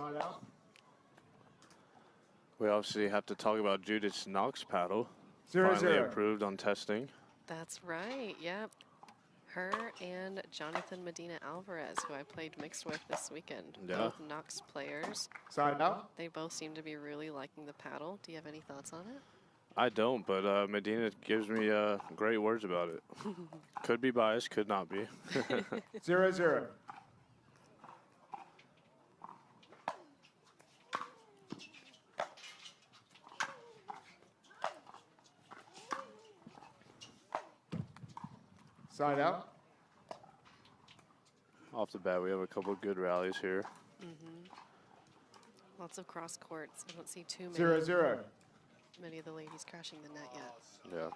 Side out. We obviously have to talk about Judith's Knox paddle. 0-0. Finally approved on testing. That's right, yep. Her and Jonathan Medina Alvarez, who I played mixed with this weekend. Yeah. Both Knox players. Side out. They both seem to be really liking the paddle. Do you have any thoughts on it? I don't, but Medina gives me great words about it. Could be biased, could not be. 0-0. Side out. Off the bat, we have a couple of good rallies here. Lots of cross courts. I don't see too many. 0-0. Many of the ladies crashing the net yet. Yeah.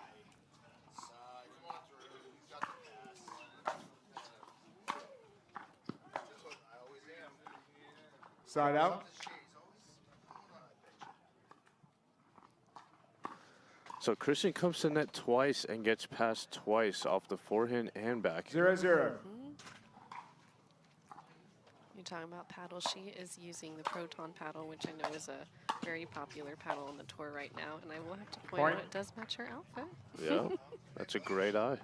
Side out. So Christian comes to net twice and gets passed twice off the forehand and backhand. 0-0. You're talking about paddle. She is using the Proton paddle, which I know is a very popular paddle on the tour right now. And I will have to point out it does match her outfit. Yeah, that's a great eye.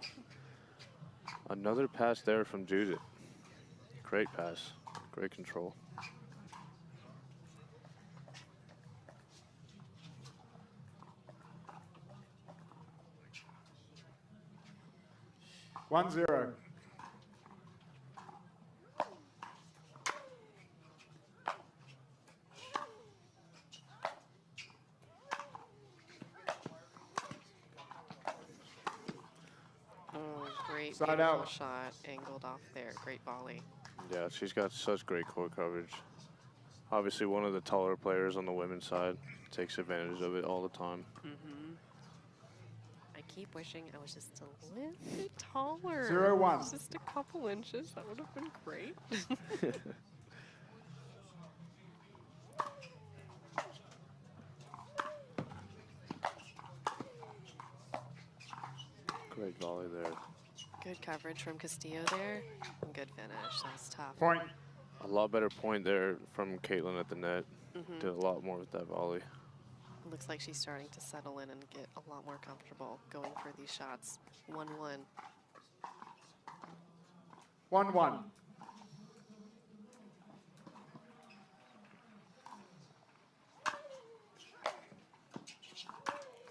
Another pass there from Judith. Great pass. Great control. One zero. Oh, great Side beautiful out. shot, angled off there. Great volley. Yeah, she's got such great court coverage. Obviously, one of the taller players on the women's side takes advantage of it all the time. I keep wishing I was just a little bit taller. 0-1. Just a couple inches. That would have been great. Great volley there. Good coverage from Castillo there. And good finish. That was tough. Point. A lot better point there from Kaitlyn at the net. Did a lot more with that volley. Looks like she's starting to settle in and get a lot more comfortable going for these shots. 1-1. 1-1.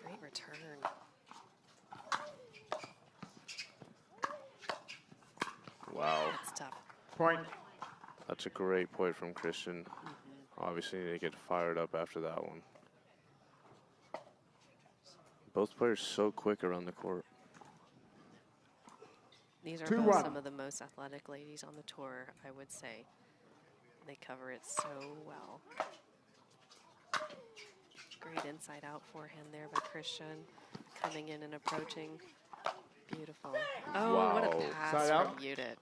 Great return. Wow. That's tough. Point. That's a great point from Christian. Obviously, need to get fired up after that one. Both players so quick around the court. These are 2-1. both some of the most athletic ladies on the tour, I would say. They cover it so well. Great inside-out forehand there by Christian. Coming in and approaching. Beautiful. Oh, Wow. what a pass Side from out. Judit.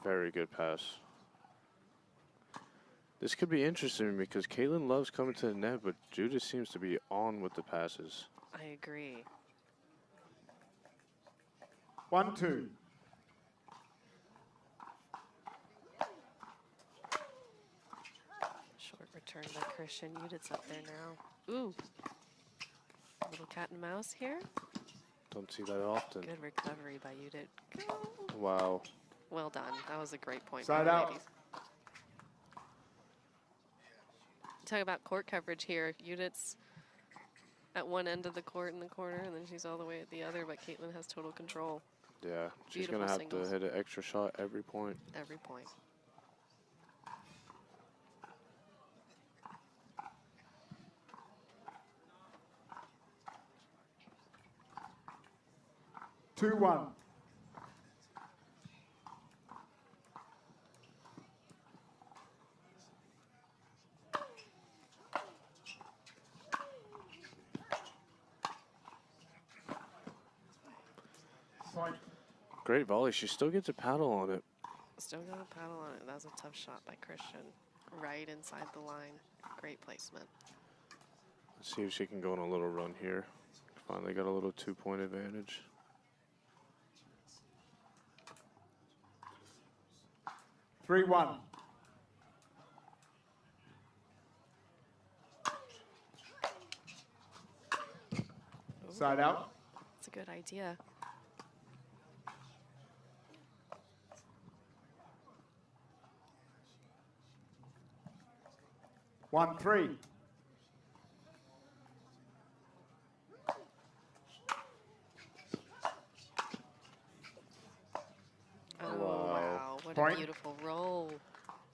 Very good pass. This could be interesting because Kaitlyn loves coming to the net, but Judith seems to be on with the passes. I agree. 1-2. Short return by Christian. Judith's up there now. Ooh. A little cat and mouse here. Don't see that often. Good recovery by Judith. Wow. Well done. That was a great point. Side for the out. ladies. Talk about court coverage here. Judith's at one end of the court in the corner, and then she's all the way at the other, but Kaitlyn has total control. Yeah, she's Beautiful going to have singles. to hit an extra shot every point. Every point. Two one. Point. Great volley. She still gets a paddle on it. Still got a paddle on it. That was a tough shot by Christian. Right inside the line. Great placement. Let's see if she can go on a little run here. Finally got a little 2-point advantage. Three one. Side out. It's a good idea. One, three. Oh, Wow. wow. What Point. a beautiful roll.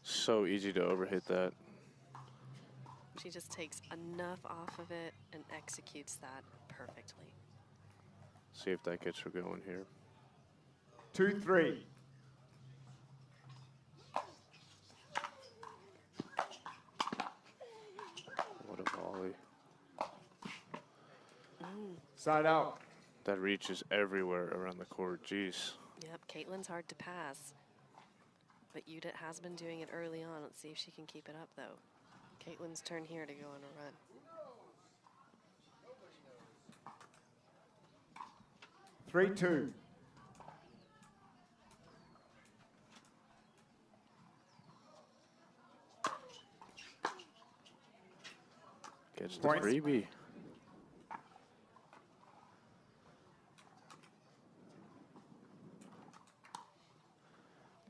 So easy to overhit that. She just takes enough off of it and executes that perfectly. See if that gets her going here. 2, 3. What a volley. Side out. That reaches everywhere around the court. Jeez. Yep, Kaitlyn's hard to pass. But Judit has been doing it early on. Let's see if she can keep it up, though. Kaitlyn's turn here to go on a run. 3, 2. Gets the Point. freebie.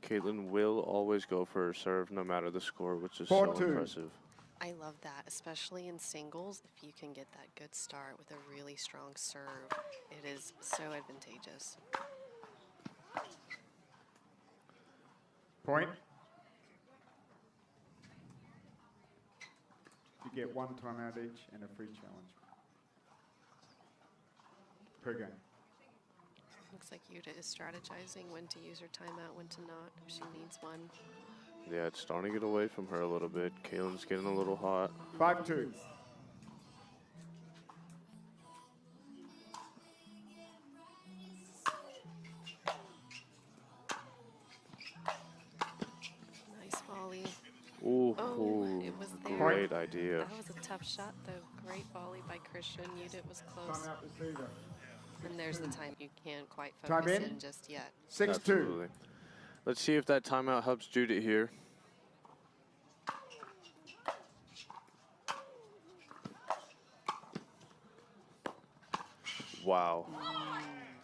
Kaitlyn will always go for her serve no matter the score, which is so 4-2. impressive. I love that, especially in singles. If you can get that good start with a really strong serve, it is so advantageous. Point. You get 1 timeout each and a free challenge per game. Looks like Judit is strategizing when to use her timeout, when to not, if she needs one. Yeah, it's starting to get away from her a little bit. Kaitlyn's getting a little hot. 5-2. Nice volley. Ooh, Oh, it was there. great idea. That was a tough shot, though. Great volley by Christian. Judit was close. Timeout receiver. And there's the time you can't quite Time focus in. in just yet. 6-2. Absolutely. Let's see if that timeout helps Judit here. Wow.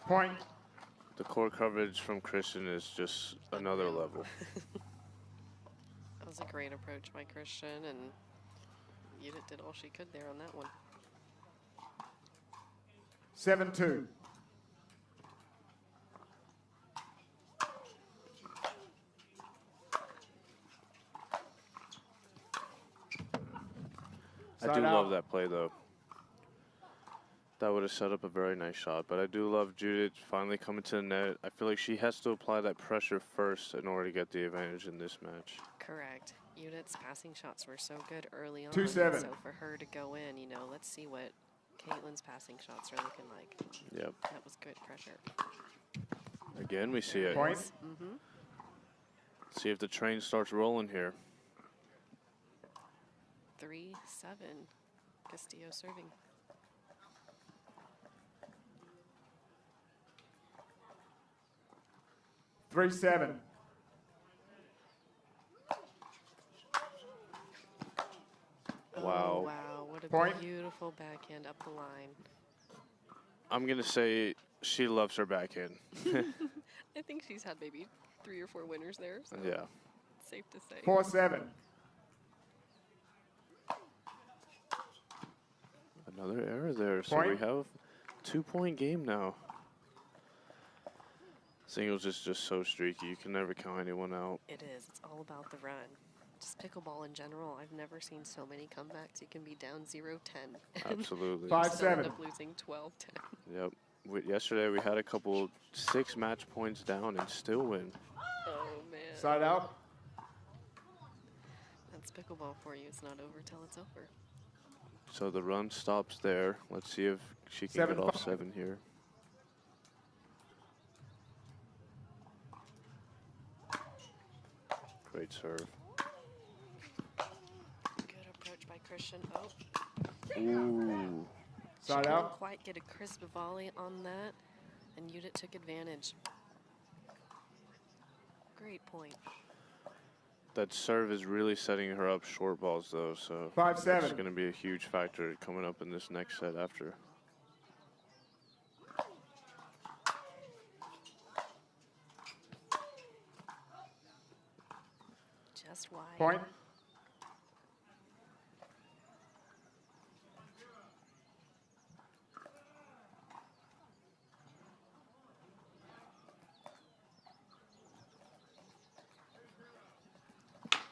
Point. The core coverage from Christian is just another level. That was a great approach by Christian, and Judit did all she could there on that one. 7-2. I do love that play, though. That would have set up a very nice shot, but I do love Judit finally coming to the net. I feel like she has to apply that pressure first in order to get the advantage in this match. Correct. Judit's passing shots were so good early on. 2-7. So for her to go in, you know, let's see what Kaitlyn's passing shots are looking like. Yep. That was good pressure. Again, we see it. Point. Mm-hmm. See if the train starts rolling here. 3-7. Castillo serving. Three, 7. Wow. Oh, wow. What a Point. beautiful backhand up the line. I'm going to say she loves her backhand. I think she's had maybe 3 or 4 winners there. So Yeah. it's safe to say. 4-7. Another error there. So Point. we have 2-point game now. Singles is just so streaky. You can never count anyone out. It is. It's all about the run. Just pickleball in general. I've never seen so many comebacks. You can be down 0-10. Absolutely. 5-7. End up losing 12-10. Yep. Yesterday we had a couple 6 match points down and still win. Oh, man. Side out. That's pickleball for you. It's not over till it's over. So the run stops there. Let's see if she can get off 7 here. Great serve. Good approach by Christian. Oh, Ooh. Side didn't out. quite get a crisp volley on that, and Judit took advantage. Great point. That serve is really setting her up short balls, though, so 5-7. it's going to be a huge factor coming up in this next set after. Just wide. Point.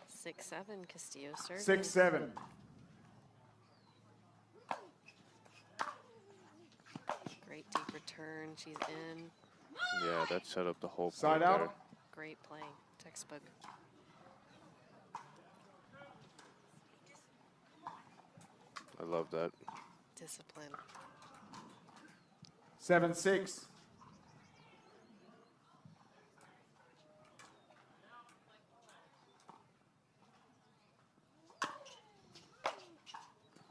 Six, 7, Castillo serving. 6-7. Great deep return. She's in. Yeah, that set up the whole Side point out. there. Great play. Textbook. I love that. Discipline. 7-6.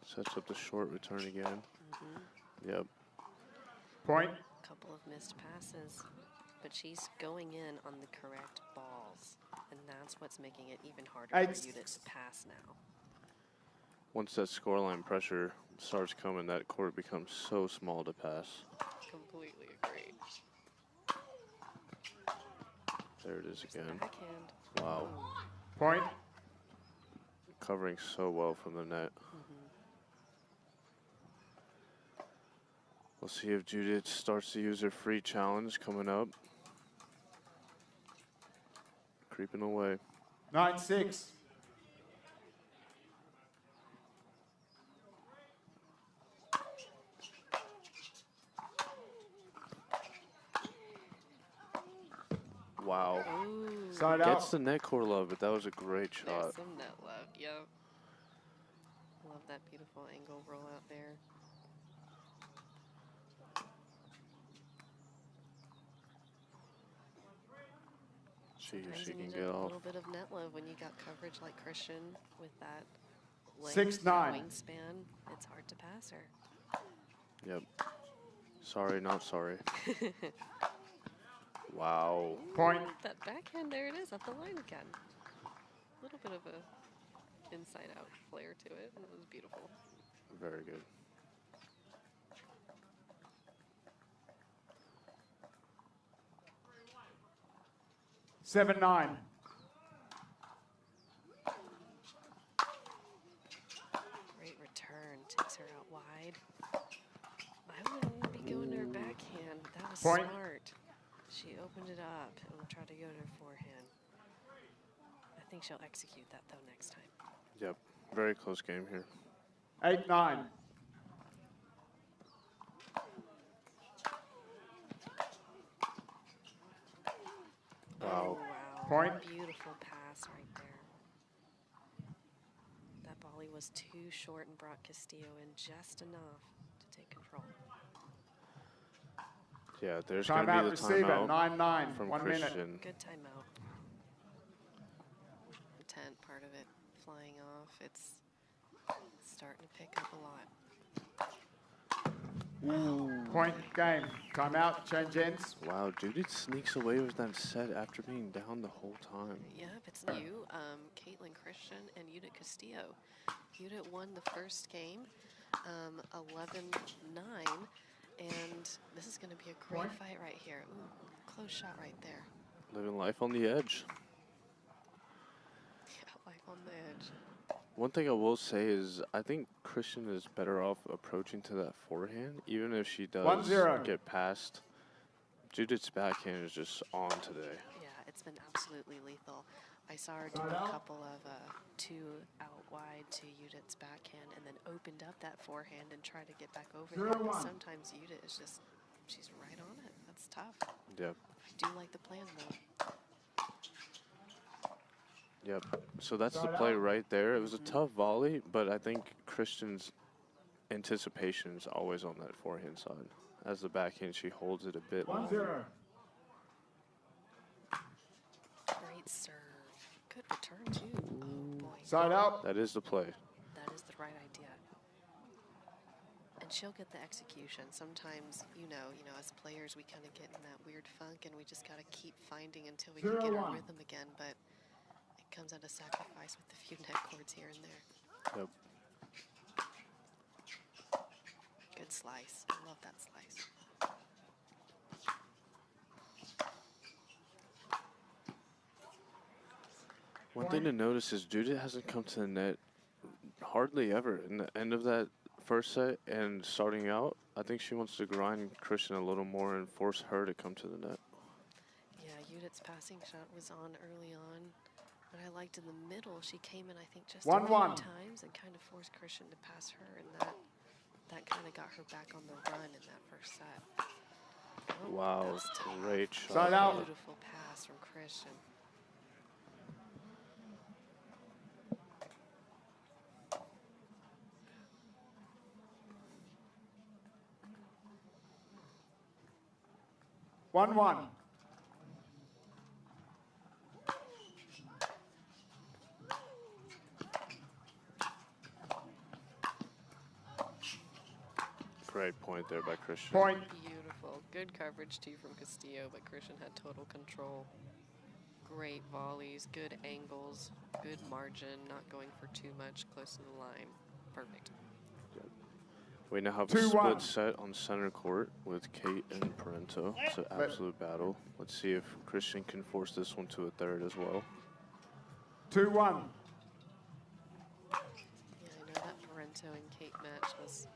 Sets up the short return again. Yep. Point. Couple of missed passes, but she's going in on the correct balls, and that's what's making it even harder for 8-6. Judit to pass now. Once that scoreline pressure starts coming, that court becomes so small to pass. Completely agree. There it is There's the again. backhand. Wow. Point. Covering so well from the net. We'll see if Judit starts to use her free challenge coming up. Creeping away. 9-6. Wow. Ooh, Side Gets out. the net core love, but that was a great there's shot. some net love. Yep. Love that beautiful angle rollout there. Sometimes She you can need get a off. little bit of net love when you got coverage like Christian with that length, 6'9". wingspan. It's hard to pass her. Yep. Sorry, not sorry. Wow. Point. That backhand, there it is, at the line again. A little bit of a inside-out flair to it, and it was beautiful. Very good. Seven, 9. Great return, takes her out wide. I wouldn't be going to her backhand. That was Point. smart. She opened it up and tried to go to her forehand. I think she'll execute that, though, next time. Yep. Very close game here. 8, 9. Wow. Oh, wow. Point. Beautiful pass right there. That volley was too short and brought Castillo in just enough to take control. Yeah, there's going to Timeout be the receiver. timeout 9-9. from 1 minute. Christian. Good timeout. The tent part of it flying off. It's starting to pick up a lot. Point game. Timeout. Change ends. Wow, Judit sneaks away with that set after being down the whole time. Yep, it's new. Kaitlyn Christian and Judit Castillo. Judit won the first game, 11-9, and this is going to be a great fight right here. Ooh, close shot right there. Living life on the edge. Yeah, life on the edge. One thing I will say is I think Christian is better off approaching to that forehand, even if she does 1-0. get past. Judith's backhand is just on today. Yeah, it's been absolutely lethal. I saw her do a couple of two out wide to Judith's backhand and then opened up that forehand and tried to get back over there. But 0-1. sometimes Judit is just, she's right on it. That's tough. Yep. I do like the plan, though. Yep. So that's the play right there. It was a tough volley, but I think Christian's anticipation is always on that forehand side. As the backhand, she holds it a bit 1-0. longer. Great serve. Good return, too. Oh, boy. Side out. That is the play. That is the right idea. And she'll get the execution. Sometimes, you know, as players, we kind of get in that weird funk, and we just got to keep finding until we can get our 0-1. rhythm again. But it comes at a sacrifice with a few net cords here and there. Yep. Good slice. I love that slice. One thing to notice is Judit hasn't come to the net hardly ever in the end of that first set and starting out. I think she wants to grind Christian a little more and force her to come to the net. Yeah, Judith's passing shot was on early on. But I liked in the middle, she came in, I think, just a few 1-1. times and kind of forced Christian to pass her, and that kind of got her back on the run in that first set. Oh, Wow, that's tough. great shot. Side out. Beautiful pass from Christian. One. Great point there by Christian. Point. Beautiful. Good coverage, too, from Castillo, but Christian had total control. Great volleys, good angles, good margin, not going for too much, close to the line. Perfect. We now have a 2-1. split set on center court with Kate and Parento. It's an absolute battle. Let's see if Christian can force this one to a third as well. 2-1. Yeah, I know that Parento and Kate match was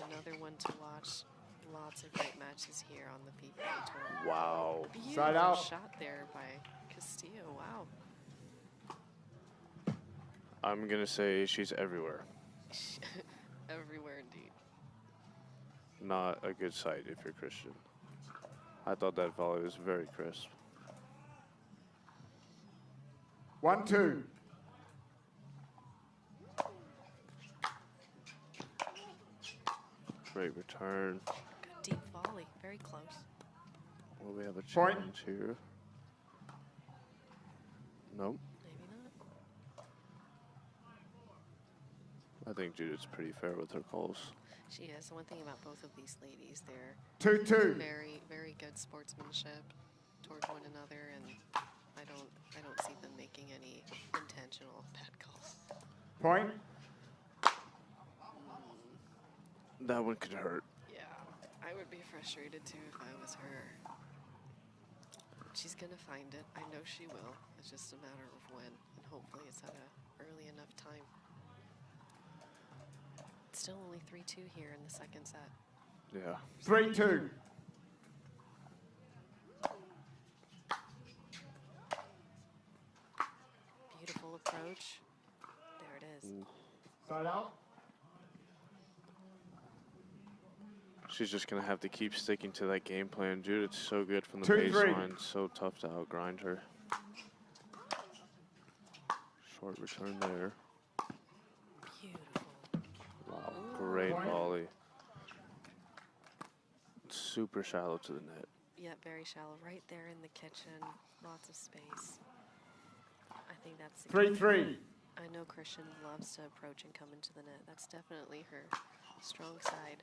another one to watch. Lots of great matches here on the Pickleball Tour. Wow. Beautiful Side out. shot there by Castillo. Wow. I'm going to say she's everywhere. Everywhere indeed. Not a good sight if you're Christian. I thought that volley was very crisp. 1-2. Great return. Good deep volley. Very close. Well, we have a Point. challenge here. Nope. Maybe not. I think Judith's pretty fair with her calls. She is. One thing about both of these ladies, they're 2-2. very, very good sportsmanship towards one another, and I don't see them making any intentional bad calls. Point. That one could hurt. Yeah, I would be frustrated too if I was her. She's gonna find it. I know she will. It's just a matter of when, and hopefully it's at a early enough time. It's still only 3-2 here in the second set. Yeah. 3-2. Beautiful approach. There it is. Side out. She's just going to have to keep sticking to that game plan. Judith's so good from the 2-3. baseline. So tough to outgrind her. Short return there. Beautiful. Wow, great volley. Super shallow to the net. Yeah, very shallow. Right there in the kitchen. Lots of space. I think that's the key. 3-3. I know Christian loves to approach and come into the net. That's definitely her strong side.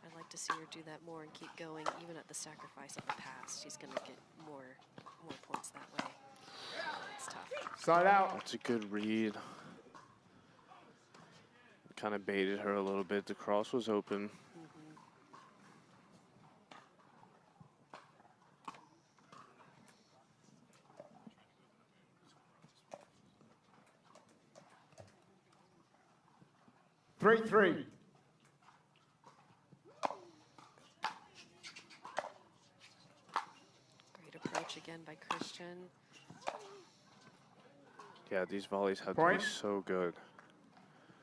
I'd like to see her do that more and keep going, even at the sacrifice of the pass. She's going to get more points that way. It's tough. Side out. That's a good read. Kind of baited her a little bit. The cross was open. 3-3. Great approach again by Christian. Yeah, these volleys have to Point. be so good.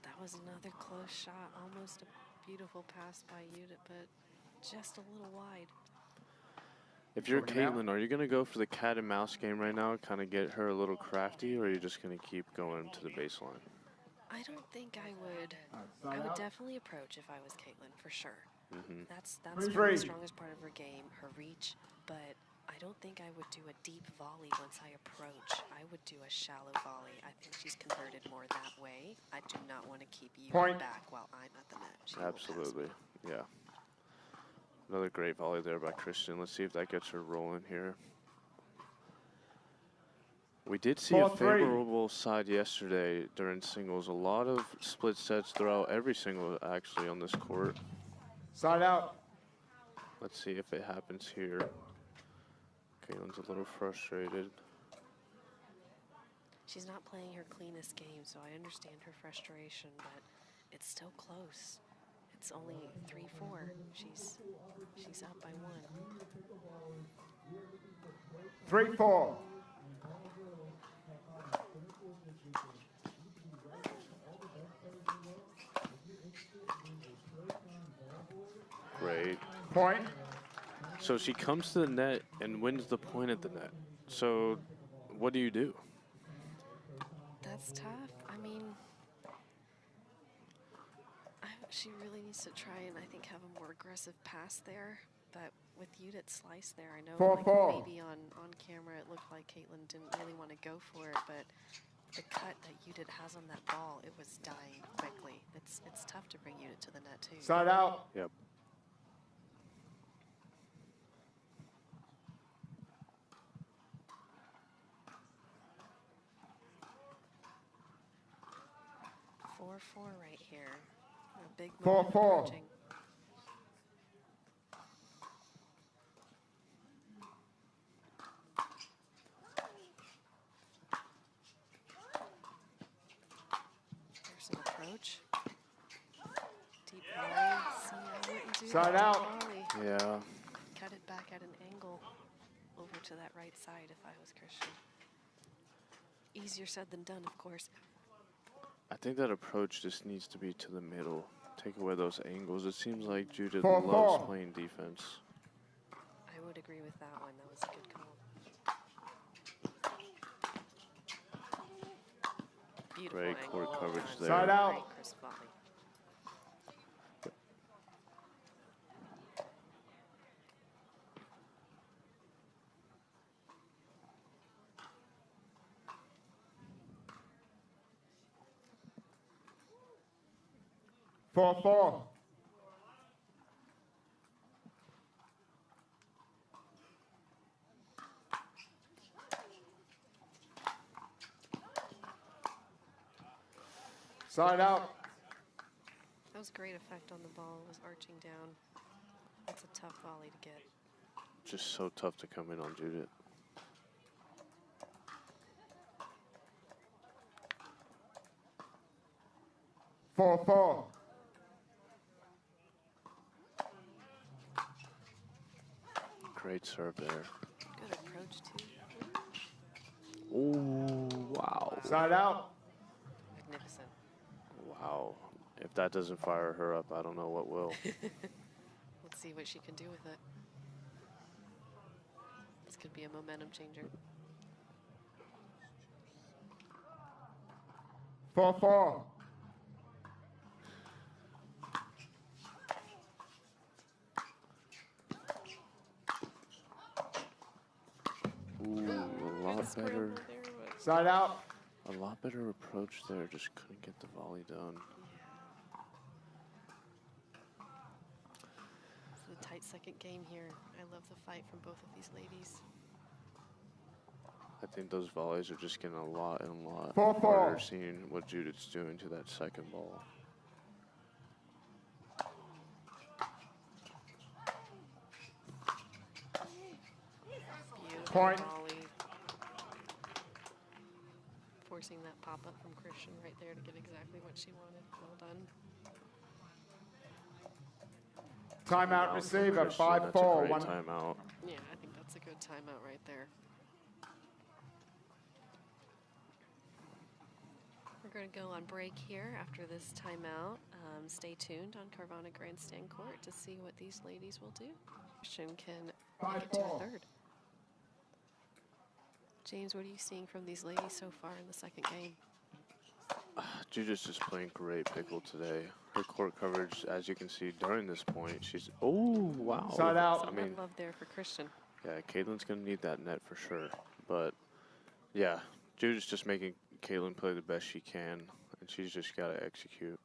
That was another close shot. Almost a beautiful pass by Judit, but just a little wide. If you're Sorting out. Kaitlyn, are you going to go for the cat and mouse game right now, kind of get her a little crafty, or are you just going to keep going to the baseline? I don't think I would. I would definitely approach if I was Kaitlyn, for sure. That's Three. the strongest part of her game, her reach. But I don't think I would do a deep volley once I approach. I would do a shallow volley. I think she's converted more that way. I do not want to keep you Point. back while I'm at the net. She will pass me. Absolutely, yeah. Another great volley there by Christian. Let's see if that gets her rolling here. We did see a 4-3. favorable side yesterday during singles. A lot of split sets throughout every single actually on this court. Side out. Let's see if it happens here. Kaitlyn's a little frustrated. She's not playing her cleanest game, so I understand her frustration, but it's still close. It's only 3-4. She's up by 1. 3-4. Great. Point. So she comes to the net and wins the point at the net. So what do you do? That's tough. I mean, she really needs to try and, I think, have a more aggressive pass there. But with Judit's slice there, I know like, maybe on camera it looked like Kaitlyn didn't really want to go for it, but the cut that Judit has on that ball, it was dying quickly. It's tough to bring Judit to the net, too. Side out. Yep. Four right here. A big 4-4. moment approaching. There's an approach. Deep volley. See, I wouldn't do Side that out. volley. Yeah. Cut it back at an angle over to that right side if I was Christian. Easier said than done, of course. I think that approach just needs to be to the middle. Take away those angles. It seems like Judit 4-4. loves playing defense. I would agree with that one. That was a good call. Beautiful Great angle. court Well coverage done. there. Side out. Great crisp volley. Four. Side out. That was great effect on the ball. It was arching down. That's a tough volley to get. Just so tough to come in on Judit. 4-4. Great serve there. Good approach, too. Oh, wow. Side out. Magnificent. Wow. If that doesn't fire her up, I don't know what will. Let's see what she can do with it. This could be a momentum changer. 4-4. Ooh, a lot better. Side out. A lot better approach there. Just couldn't get the volley done. It's a tight second game here. I love the fight from both of these ladies. I think those volleys are just getting a lot and a lot 4-4. harder, seeing what Judit's doing to that second ball. Beautiful Point. volley. Forcing that pop-up from Christian right there to get exactly what she wanted. Well done. Timeout Out for receiver. Christian. 5-4. That's a great One. timeout. Yeah, I think that's a good timeout right there. We're going to go on break here after this timeout. Stay tuned on Carvana Grandstand Court to see what these ladies will do. Christian can make it to a 5-4. third. James, what are you seeing from these ladies so far in the second game? Judit's just playing great pickle today. Her court coverage, as you can see during this point, she's, oh, wow. Side out. I mean, Love there for Christian. yeah, Kaitlyn's going to need that net for sure. But, yeah, Judit's just making Kaitlyn play the best she can, and she's just got to execute.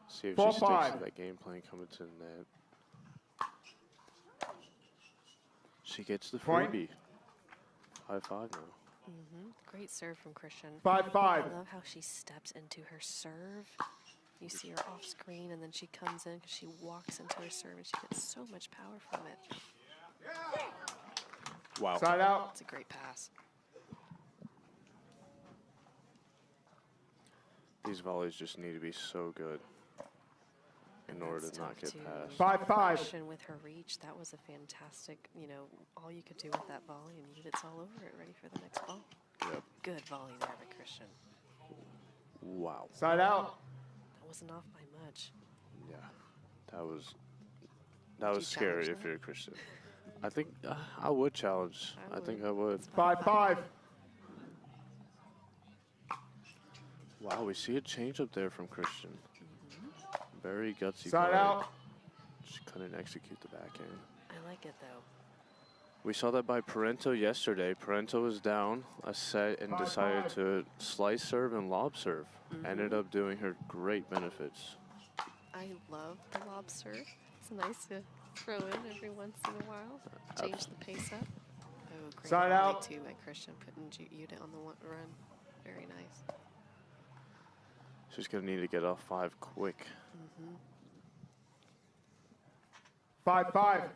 See if she sticks 4-5. to that game plan coming to the net. She gets the Point. freebie. 5-5 now. Great serve from Christian. 5-5. I love how she steps into her serve. You see her off screen, and then she comes in because she walks into her serve, and she gets so much power from it. Wow. Side out. It's a great pass. These volleys just need to be so good in order That's to not tough get to past. 5-5. Christian with her reach, that was a fantastic, you know, all you could do with that volley, and Judit's all over it, ready for the next ball. Yep. Good volley there by Christian. Wow. Side out. That wasn't off by much. Yeah. That was you scary challenge if that? you're a Christian. I think I would challenge. I I think would. I would. 5-5. Wow, we see a change up there from Christian. Very gutsy Side play. out. Just couldn't execute the backhand. I like it, though. We saw that by Parento yesterday. Parento was down a set and decided to slice serve and lob serve. Ended up doing her great benefits. I love the lob serve. It's nice to throw in every once in a while. Change the pace up. Oh, great Side volley, out. too, by Christian, putting Judit on the run. Very nice. She's going to need to get off 5 quick. 5-5.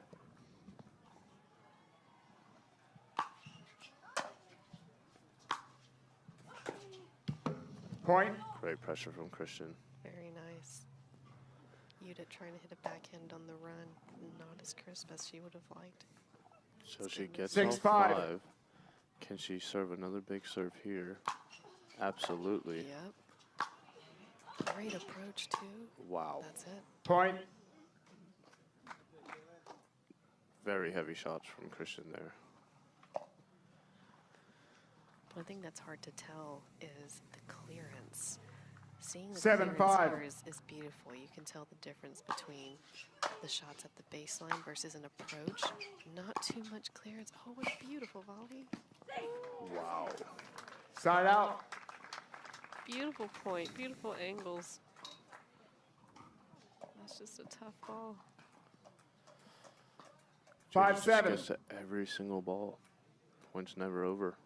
Point. Great pressure from Christian. Very nice. Judit trying to hit a backhand on the run. Not as crisp as she would have liked. So she gets 6-5. off 5. Can she serve another big serve here? Absolutely. Yep. Great approach, too. Wow. That's it. Point. Very heavy shots from Christian there. One thing that's hard to tell is the clearance. Seeing the 7-5. clearance here is beautiful. You can tell the difference between the shots at the baseline versus an approach. Not too much clearance. Oh, what a beautiful volley. Wow. Side out. Beautiful point, beautiful angles. That's just a tough ball. 5-7. Gets to every single ball. Point's never over.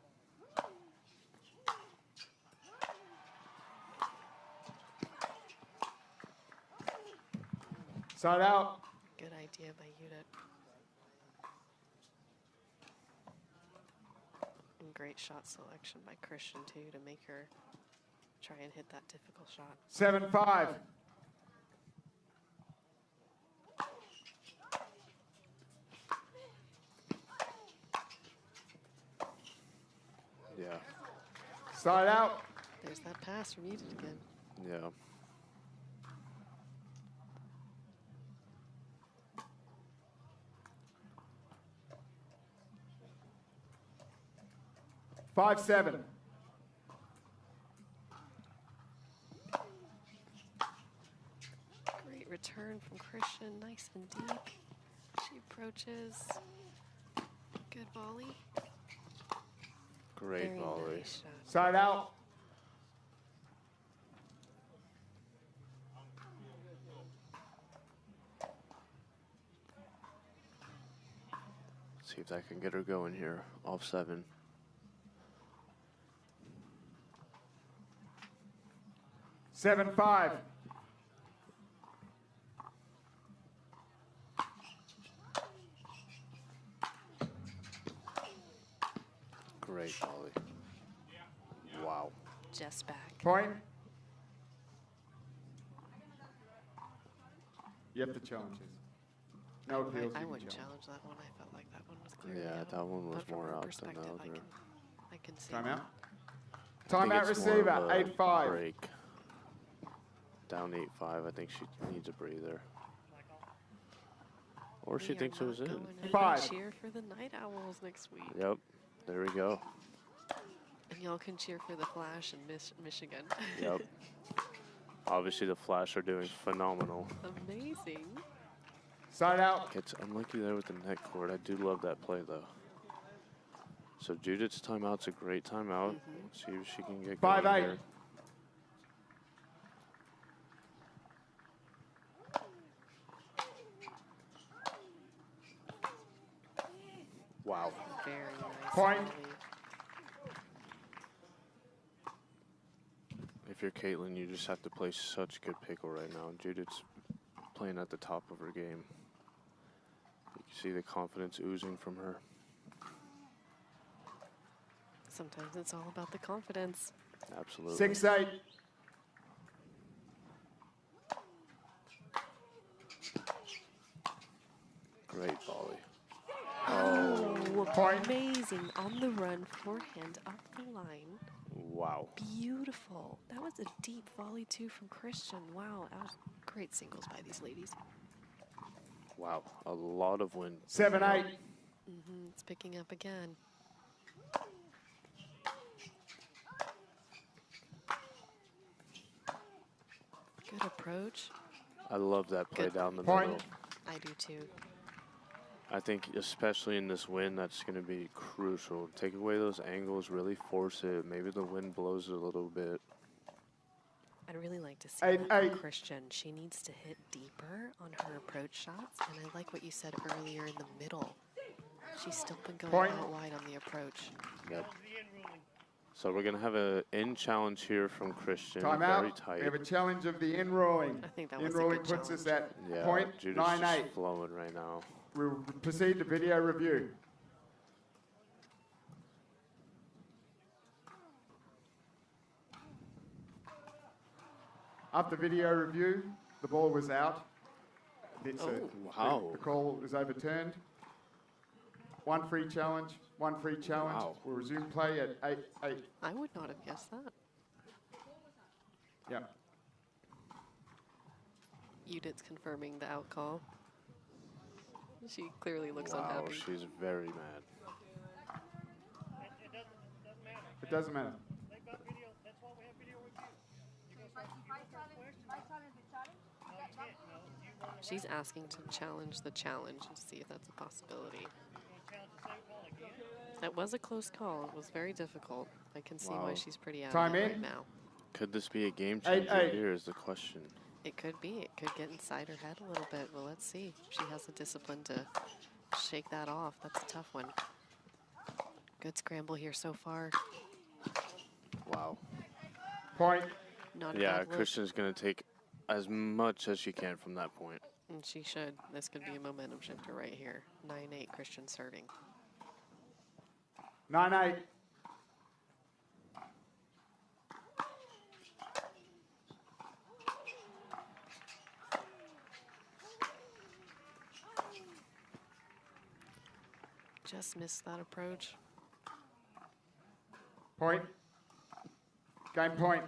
Side out. Good idea by Judit. And great shot selection by Christian, too, to make her try and hit that difficult shot. 7-5. Yeah. Side out. There's that pass from Judit again. Yeah. Five, 7. Great return from Christian, nice and deep. She approaches. Good volley. Great Very volley. nice shot. Side out. See if that can get her going here. Off 7. 7-5. Great volley. Wow. Just back. Point. You have to challenge this. No appeals. I you can wouldn't challenge that one. I felt like that one was clearly Yeah, out. that one was But from more her out than the perspective, other. I can see Timeout. that. I think Timeout it's more receiver. of a 8-5. break. Down 8-5. I think she needs a breather. Or she We are thinks it was not in. going to 5. cheer for the Night Owls next week. Yep. There we go. And y'all can cheer for the Flash in Michigan. Yep. Obviously, the Flash are doing phenomenal. Amazing. Side out. Gets unlucky there with the net cord. I do love that play, though. So Judith's timeout's a great timeout. See if she can get going 5-8. here. Wow. Very nice. Point. volley. If you're Kaitlyn, you just have to play such good pickle right now. Judith's playing at the top of her game. You can see the confidence oozing from her. Sometimes it's all about the confidence. Absolutely. 6-8. Great volley. Oh, Point. amazing. On the run, forehand up the line. Wow. Beautiful. That was a deep volley, too, from Christian. Wow, that was great singles by these ladies. Wow. A lot of wind. 7-8. It's picking up again. Good approach. I love that play Good down the point. middle. I do, too. I think especially in this wind, that's going to be crucial. Take away those angles, really force it. Maybe the wind blows it a little bit. I'd really like to see Eight, that from eight. Christian. She needs to hit deeper on her approach shots, and I like what you said earlier in the middle. She's still been going Point. out wide on the approach. Yep. So we're going to have an in challenge here from Christian. Time Very out. tight. We have a challenge of the in ruling. I think that In was a ruling good puts us challenge. at Yeah, point Judith's 9-8. just flowing right now. We'll proceed to video review. After video review, the ball was out. It's Wow. The call is overturned. One free challenge. Wow. We'll resume play at 8-8. I would not have guessed that. Yeah. Judith's confirming the out call. She clearly looks Wow, unhappy. she's very mad. It doesn't matter. They've got video. That's why we have video review. You guys have She's asking to challenge the challenge and see if that's a possibility. That was a close call. It was very difficult. I can see why Wow. she's pretty out Time of it in. right now. Could this be a game changer 8-8. here is the question. It could be. It could get inside her head a little bit. Well, let's see if she has the discipline to shake that off. That's a tough one. Good scramble here so far. Wow. Point. Not a Yeah, bad look. Christian's going to take as much as she can from that point. And she should. This could be a momentum shifter right here. 9-8 Christian serving. 9-8. Just missed that approach. Point. Game point.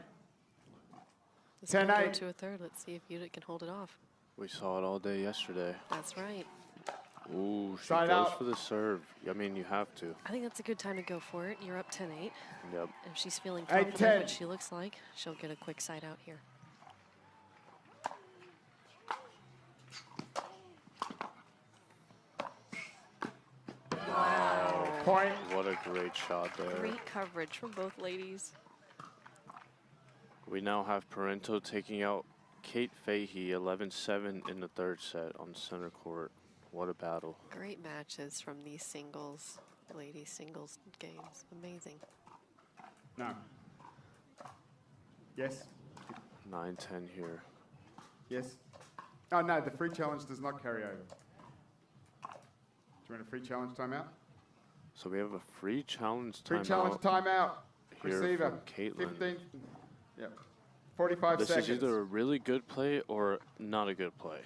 This could go 10-8. to a third. Let's see if Judit can hold it off. We saw it all day yesterday. That's right. Ooh, she Side goes out. for the serve. I mean, you have to. I think that's a good time to go for it. You're up 10-8. Yep. If she's feeling 8-10. confident, which she looks like, she'll get a quick side out here. Point. What a great shot there. Great coverage from both ladies. We now have Parento taking out Kate Fahey, 11-7 in the third set on center court. What a battle. Great matches from these singles, ladies singles games. Amazing. No. Yes. 9-10 here. Yes. Oh, no, the free challenge does not carry over. Do you want a free challenge timeout? So we have a free challenge Free timeout challenge timeout. here Receiver. from Kaitlyn. 15. Yep. 45 This seconds. is either a really good play or not a good play.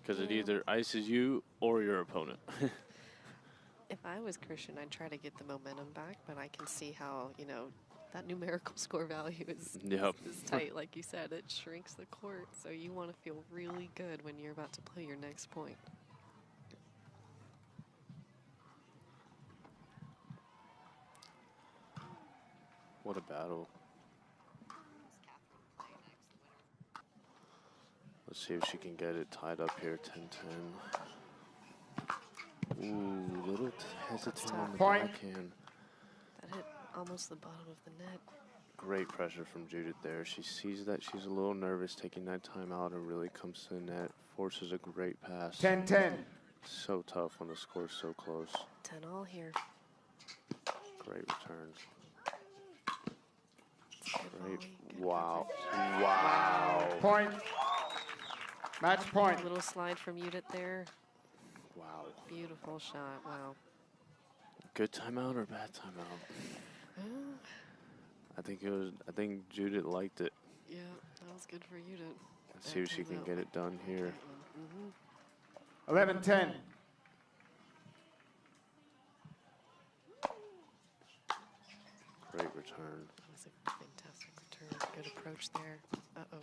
Because it Yeah. either ices you or your opponent. If I was Christian, I'd try to get the momentum back, but I can see how, you know, that numerical score value is tight. Like you said, it shrinks the court, so you want to feel really good when you're about to play your next point. What a battle. Let's see if she can get it tied up here, 10-10. Ooh, little hesitant on the Point. backhand. That hit almost the bottom of the net. Great pressure from Judit there. She sees that she's a little nervous taking that time out and really comes to the net, forces a great pass. 10-10. So tough when the score's so close. 10-all here. Great returns. Good Great. volley, good Wow. coverage. Wow. Point. Match point. Little slide from Judit there. Wow. Beautiful shot. Wow. Good timeout or bad timeout? I think Judit liked it. Yeah, that was good for Judit. Let's see if she can get it done here. 11-10. return. That was a fantastic return. Good approach there. Uh-oh.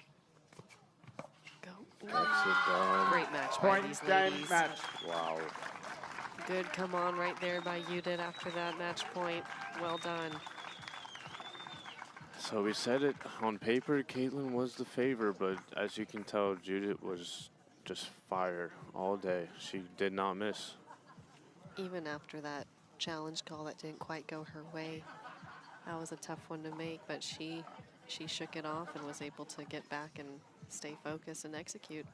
Go. Gets it done. Great match by Point these game ladies. match. Wow. Good come on right there by Judit after that match point. Well done. So we said it on paper, Kaitlyn was the favor, but as you can tell, Judit was just fire all day. She did not miss. Even after that challenge call that didn't quite go her way, that was a tough one to make, but she shook it off and was able to get back and stay focused and execute.